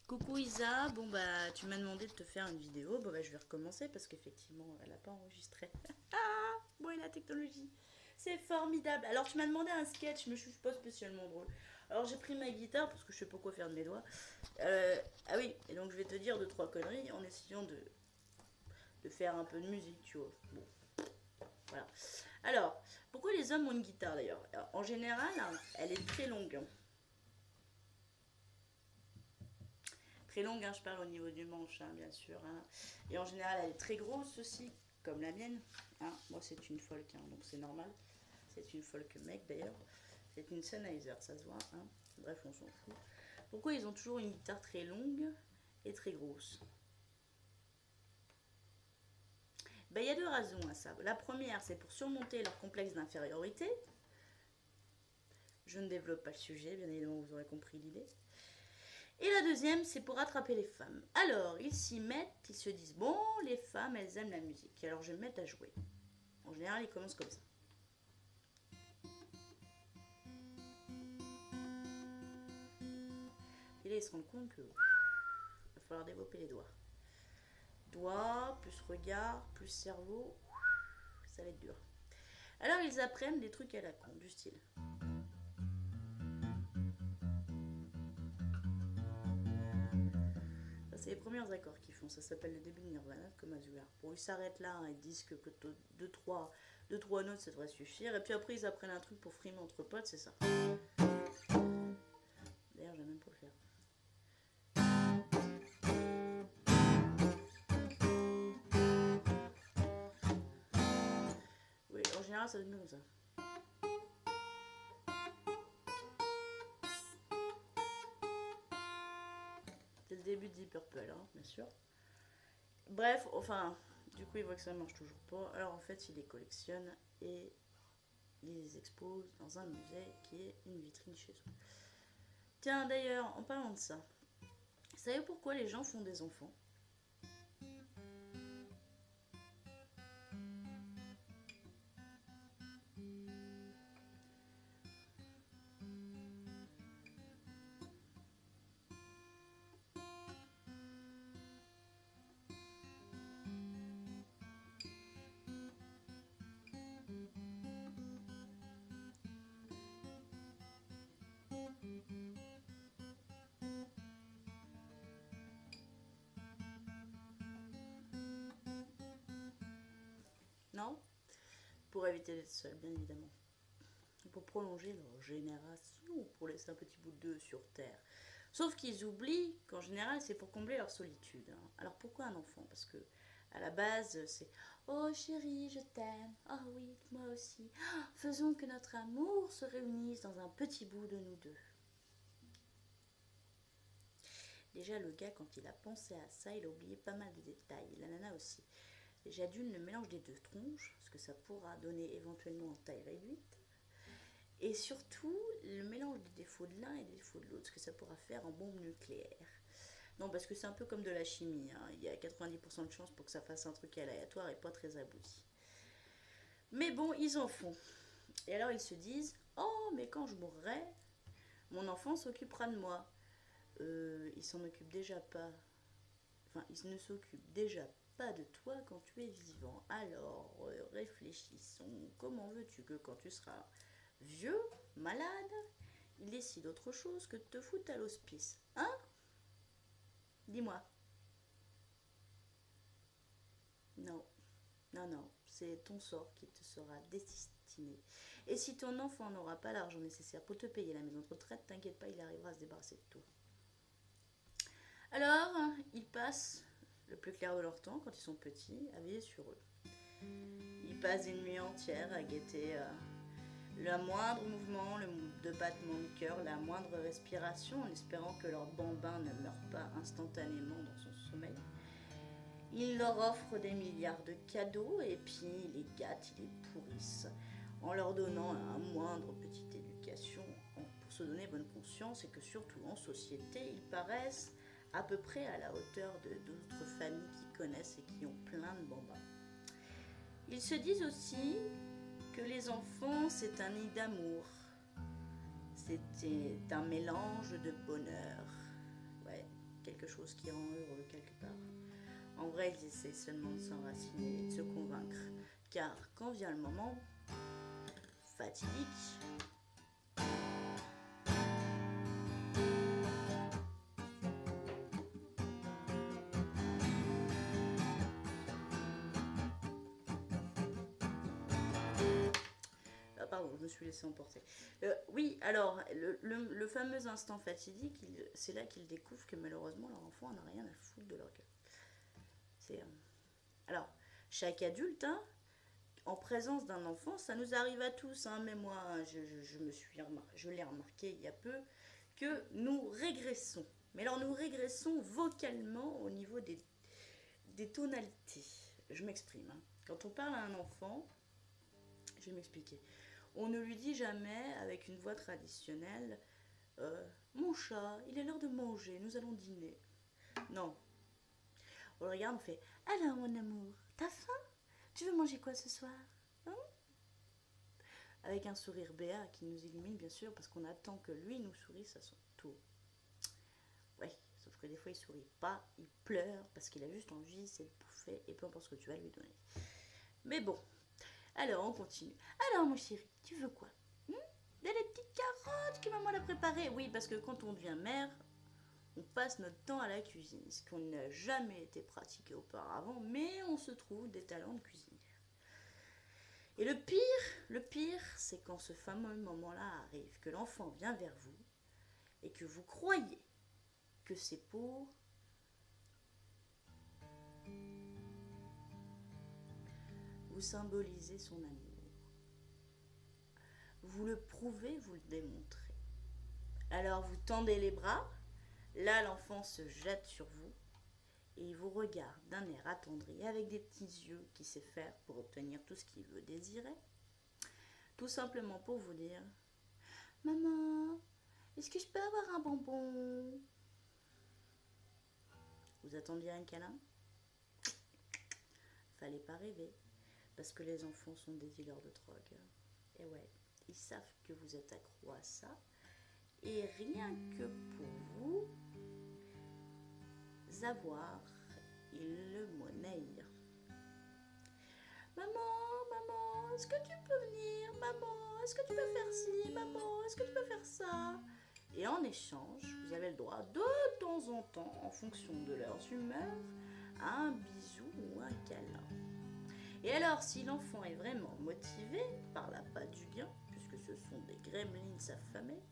Coucou Isa, bon bah tu m'as demandé de te faire une vidéo, bon bah je vais recommencer parce qu'effectivement elle n'a pas enregistré. Ah, bon et la technologie, c'est formidable. Alors tu m'as demandé un sketch, mais je suis pas spécialement drôle. Alors j'ai pris ma guitare parce que je sais pas quoi faire de mes doigts. Ah oui, et donc je vais te dire deux trois conneries en essayant de faire un peu de musique, tu vois. Bon, voilà. Alors, pourquoi les hommes ont une guitare d'ailleurs? Alors, en général, elle est très longue. Très longue, hein, je parle au niveau du manche, hein, bien sûr. Hein. Et en général, elle est très grosse aussi, comme la mienne. Hein. Moi, c'est une folk, hein, donc c'est normal. C'est une folk mec d'ailleurs. C'est une Sennheiser, ça se voit. Hein. Bref, on s'en fout. Pourquoi ils ont toujours une guitare très longue et très grosse? Ben, il y a deux raisons à ça. La première, c'est pour surmonter leur complexe d'infériorité. Je ne développe pas le sujet, bien évidemment, vous aurez compris l'idée. Et la deuxième, c'est pour attraper les femmes. Alors, ils s'y mettent, ils se disent, bon, les femmes, elles aiment la musique, alors je vais me mettre à jouer. En général, ils commencent comme ça. Et là, ils se rendent compte que va falloir développer les doigts. Doigts, plus regard, plus cerveau, ça va être dur. Alors, ils apprennent des trucs à la con, du style. Ça, c'est les premiers accords qu'ils font. Ça s'appelle le début de Nirvana, comme Azula. Bon, ils s'arrêtent là, hein, ils disent que 2-3 notes, ça devrait suffire. Et puis après, ils apprennent un truc pour frimer entre potes, c'est ça. D'ailleurs, j'aime même pas le faire. Oui, en général, ça donne mieux comme ça. C'est le début de Deep Purple, hein, bien sûr. Bref, enfin, du coup, il voit que ça ne marche toujours pas. Alors en fait, il les collectionne et il les expose dans un musée qui est une vitrine chez eux. Tiens, d'ailleurs, en parlant de ça, vous savez pourquoi les gens font des enfants? Non? Pour éviter d'être seul, bien évidemment. Pour prolonger leur génération, pour laisser un petit bout d'eux sur Terre. Sauf qu'ils oublient qu'en général, c'est pour combler leur solitude. Hein. Alors pourquoi un enfant? Parce que à la base, c'est oh chérie, je t'aime. Oh oui, moi aussi. Faisons que notre amour se réunisse dans un petit bout de nous deux. Déjà, le gars, quand il a pensé à ça, il a oublié pas mal de détails. La nana aussi. Déjà, d'une, le mélange des deux tronches, parce que ça pourra donner éventuellement en taille réduite. Et surtout, le mélange des défauts de l'un et des défauts de l'autre, ce que ça pourra faire en bombe nucléaire. Non, parce que c'est un peu comme de la chimie. Hein. Il y a 90% de chances pour que ça fasse un truc aléatoire et pas très abouti. Mais bon, ils en font. Et alors ils se disent, oh, mais quand je mourrai, mon enfant s'occupera de moi. Il s'en occupe déjà pas. Enfin, il ne s'occupe déjà pas de toi quand tu es vivant. Alors, réfléchissons. Comment veux-tu que quand tu seras vieux, malade, il décide autre chose que de te foutre à l'hospice? Hein? Dis-moi. Non, non, non, c'est ton sort qui te sera destiné. Et si ton enfant n'aura pas l'argent nécessaire pour te payer la maison de retraite, t'inquiète pas, il arrivera à se débarrasser de tout. Alors, ils passent le plus clair de leur temps, quand ils sont petits, à veiller sur eux. Ils passent une nuit entière à guetter le moindre mouvement, de battement de cœur, la moindre respiration, en espérant que leur bambin ne meure pas instantanément dans son sommeil. Ils leur offrent des milliards de cadeaux et puis ils les gâtent, ils les pourrissent, en leur donnant un moindre petite éducation pour se donner bonne conscience et que surtout en société, ils paraissent à peu près à la hauteur de d'autres familles qui connaissent et qui ont plein de bambins. Ils se disent aussi que les enfants, c'est un nid d'amour. C'était un mélange de bonheur. Ouais. quelque chose qui rend heureux quelque part. En vrai, ils essaient seulement de s'enraciner et de se convaincre. Car quand vient le moment fatidique, ah, pardon, je me suis laissé emporter. Oui, alors, le fameux instant fatidique, c'est là qu'ils découvrent que malheureusement, leur enfant n'a rien à foutre de leur gueule. C'est, alors, chaque adulte, hein, en présence d'un enfant, ça nous arrive à tous, hein, mais moi, je l'ai remarqué il y a peu, que nous régressons. Mais alors, nous régressons vocalement au niveau des tonalités. Je m'exprime. Hein. Quand on parle à un enfant, je vais m'expliquer. On ne lui dit jamais avec une voix traditionnelle mon chat, il est l'heure de manger, nous allons dîner. Non. On le regarde, on fait alors mon amour, t'as faim? Tu veux manger quoi ce soir? Hein? Avec un sourire béat qui nous illumine bien sûr parce qu'on attend que lui nous sourisse à son tour. Ouais, sauf que des fois il sourit pas, il pleure parce qu'il a juste envie, c'est de bouffer et peu importe ce que tu vas lui donner. Mais bon, alors on continue. Alors mon chéri, tu veux quoi? Des petites carottes que maman a préparées. Oui, parce que quand on devient mère, on passe notre temps à la cuisine, ce qu'on n'a jamais été pratiqué auparavant, mais on se trouve des talents de cuisinière. Et le pire, c'est quand ce fameux moment-là arrive, que l'enfant vient vers vous et que vous croyez que c'est pour vous symboliser son amour. Vous le prouvez, vous le démontrez. Alors vous tendez les bras, là l'enfant se jette sur vous et il vous regarde d'un air attendri avec des petits yeux qu'il sait faire pour obtenir tout ce qu'il veut désirer. Tout simplement pour vous dire « Maman, est-ce que je peux avoir un bonbon ?» Vous attendiez un câlin? Fallait pas rêver, parce que les enfants sont des dealers de drogue. Et ouais, ils savent que vous êtes accro à ça. Et rien que pour vous avoir, ils le monnaient. Maman, est-ce que tu peux venir? Maman, est-ce que tu peux faire ci? Maman, est-ce que tu peux faire ça? Et en échange, vous avez le droit de temps en temps, en fonction de leurs humeurs, à un bisou ou un câlin. Et alors, si l'enfant est vraiment motivé par l'appât du gain, puisque ce sont des gremlins affamés,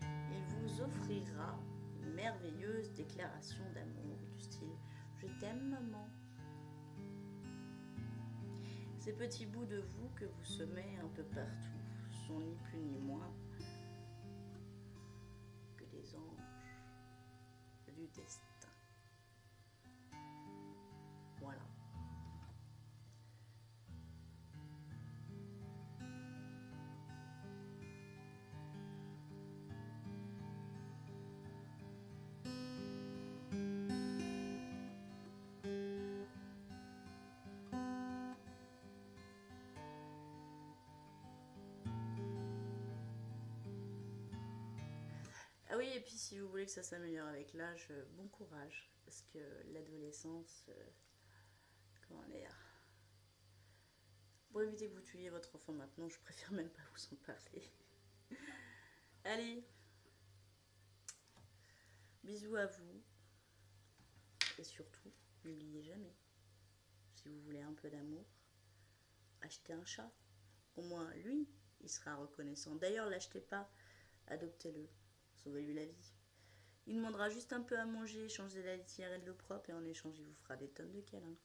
il vous offrira une merveilleuse déclaration d'amour du style « Je t'aime maman ». Ces petits bouts de vous que vous semez un peu partout sont ni plus ni moins que des anges du destin. Voilà. Ah oui, et puis si vous voulez que ça s'améliore avec l'âge, bon courage, parce que l'adolescence, comment dire, pour éviter que vous tuiez votre enfant maintenant, je préfère même pas vous en parler. Allez, bisous à vous, et surtout, n'oubliez jamais, si vous voulez un peu d'amour, achetez un chat. Au moins, lui, il sera reconnaissant. D'ailleurs, l'achetez pas, adoptez-le. Sauvez-lui la vie. Il demandera juste un peu à manger, changer la litière et de l'eau propre et en échange il vous fera des tonnes de câlins.